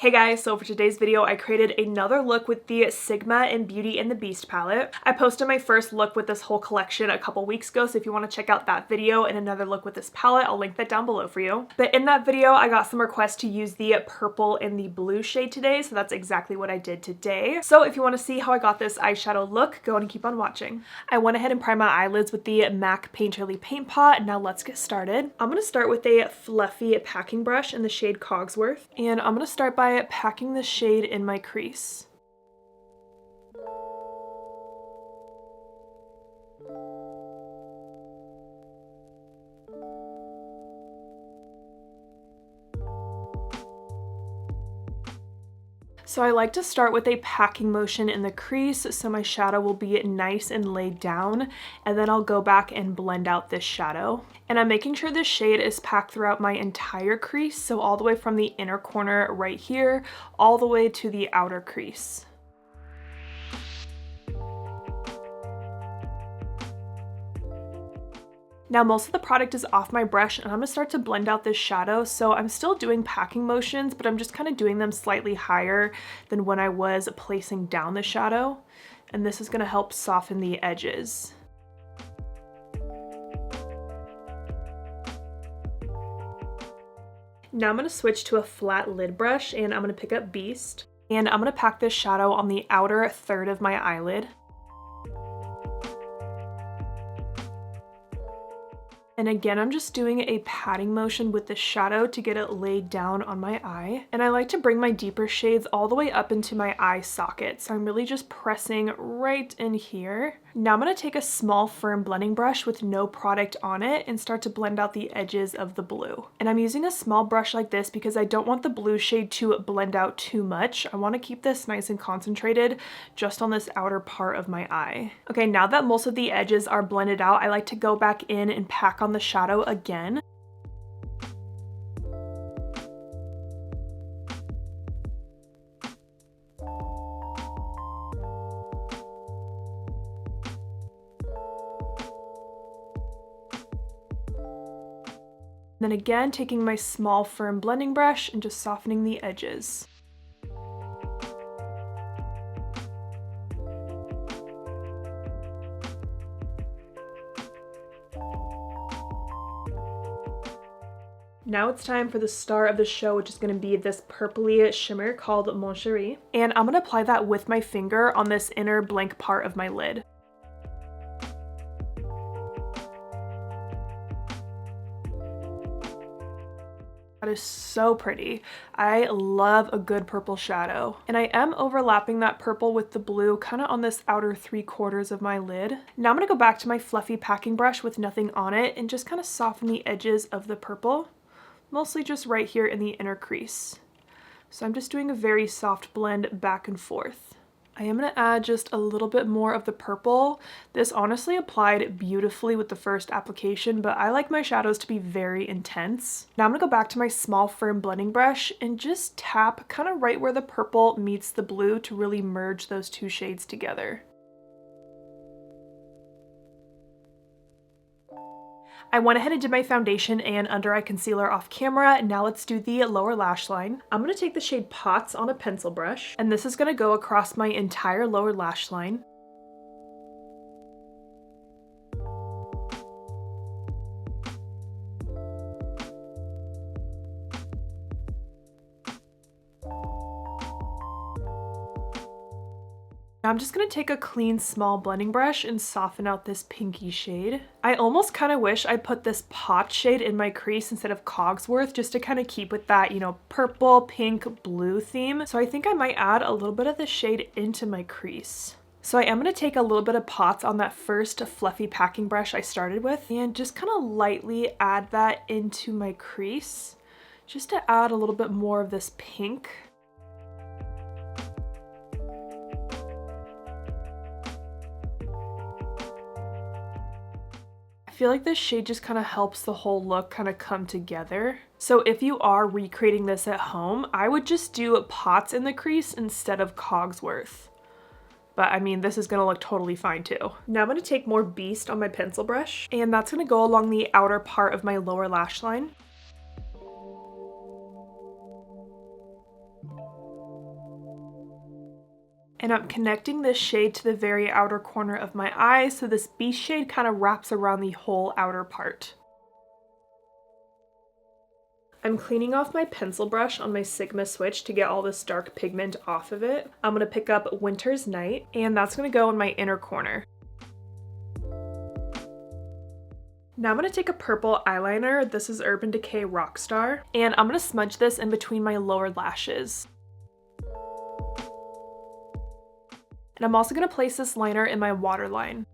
Hey guys, so for today's video, I created another look with the Sigma and Beauty and the Beast palette. I posted my first look with this whole collection a couple weeks ago, so if you want to check out that video and another look with this palette, I'll link that down below for you. But in that video, I got some requests to use the purple and the blue shade today, so that's exactly what I did today. So if you want to see how I got this eyeshadow look, go and keep on watching. I went ahead and primed my eyelids with the MAC Painterly Paint Pot. Now let's get started. I'm going to start with a fluffy packing brush in the shade Cogsworth, and I'm going to start by packing the shade in my crease. So I like to start with a packing motion in the crease so my shadow will be nice and laid down, and then I'll go back and blend out this shadow. And I'm making sure this shade is packed throughout my entire crease, so all the way from the inner corner right here, all the way to the outer crease. Now most of the product is off my brush and I'm gonna start to blend out this shadow, so I'm still doing packing motions, but I'm just kind of doing them slightly higher than when I was placing down the shadow, and this is gonna help soften the edges. Now I'm gonna switch to a flat lid brush and I'm gonna pick up Beast, and I'm gonna pack this shadow on the outer third of my eyelid. And again, I'm just doing a patting motion with the shadow to get it laid down on my eye. And I like to bring my deeper shades all the way up into my eye socket. So I'm really just pressing right in here. Now I'm going to take a small firm blending brush with no product on it and start to blend out the edges of the blue. And I'm using a small brush like this because I don't want the blue shade to blend out too much. I want to keep this nice and concentrated just on this outer part of my eye. Okay, now that most of the edges are blended out, I like to go back in and pack on the shadow again. Then again, taking my small firm blending brush and just softening the edges. Now it's time for the star of the show, which is going to be this purpley shimmer called Mon Cherie. And I'm going to apply that with my finger on this inner blank part of my lid. That is so pretty. I love a good purple shadow. And I am overlapping that purple with the blue kind of on this outer 3/4 of my lid. Now I'm going to go back to my fluffy packing brush with nothing on it and just kind of soften the edges of the purple. Mostly just right here in the inner crease. So I'm just doing a very soft blend back and forth. I am going to add just a little bit more of the purple. This honestly applied beautifully with the first application, but I like my shadows to be very intense. Now I'm going to go back to my small firm blending brush and just tap kind of right where the purple meets the blue to really merge those two shades together. I went ahead and did my foundation and under eye concealer off camera. Now let's do the lower lash line. I'm going to take the shade Pots on a pencil brush, and this is going to go across my entire lower lash line. Now I'm just going to take a clean small blending brush and soften out this pinky shade. I almost kind of wish I put this Pot shade in my crease instead of Cogsworth, just to kind of keep with that, you know, purple, pink, blue theme. So I think I might add a little bit of this shade into my crease. So I am going to take a little bit of Pots on that first fluffy packing brush I started with and just kind of lightly add that into my crease, just to add a little bit more of this pink. I feel like this shade just kind of helps the whole look kind of come together. So if you are recreating this at home, I would just do Pots in the crease instead of Cogsworth. But I mean, this is gonna look totally fine too. Now I'm gonna take more Beast on my pencil brush, and that's gonna go along the outer part of my lower lash line. And I'm connecting this shade to the very outer corner of my eye, so this beast shade kind of wraps around the whole outer part. I'm cleaning off my pencil brush on my Sigma switch to get all this dark pigment off of it. I'm going to pick up Winter's Night, and that's going to go in my inner corner. Now I'm going to take a purple eyeliner, this is Urban Decay Rockstar, and I'm going to smudge this in between my lower lashes. And I'm also going to place this liner in my waterline.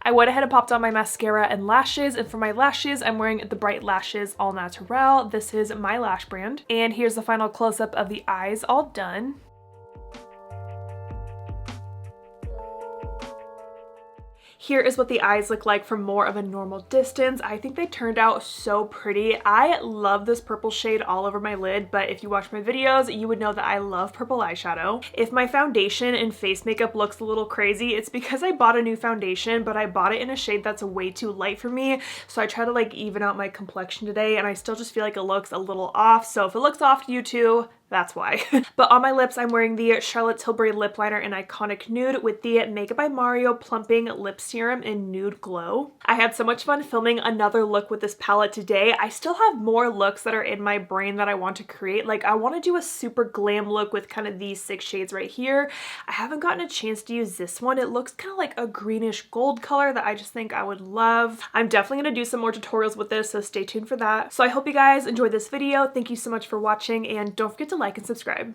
I went ahead and popped on my mascara and lashes, and for my lashes, I'm wearing the Bright Lashes All Naturel. This is my lash brand. And here's the final close-up of the eyes all done. Here is what the eyes look like from more of a normal distance. I think they turned out so pretty. I love this purple shade all over my lid, but if you watch my videos, you would know that I love purple eyeshadow. If my foundation and face makeup looks a little crazy, it's because I bought a new foundation, but I bought it in a shade that's way too light for me. So I try to like even out my complexion today, and I still just feel like it looks a little off. So if it looks off to you too, that's why. But on my lips, I'm wearing the Charlotte Tilbury lip liner in Iconic Nude with the Makeup by Mario Plumping Lip Serum in Nude Glow. I had so much fun filming another look with this palette today. I still have more looks that are in my brain that I want to create. Like I want to do a super glam look with kind of these 6 shades right here. I haven't gotten a chance to use this one. It looks kind of like a greenish gold color that I just think I would love. I'm definitely going to do some more tutorials with this, so stay tuned for that. So I hope you guys enjoyed this video. Thank you so much for watching, and don't forget to like and subscribe.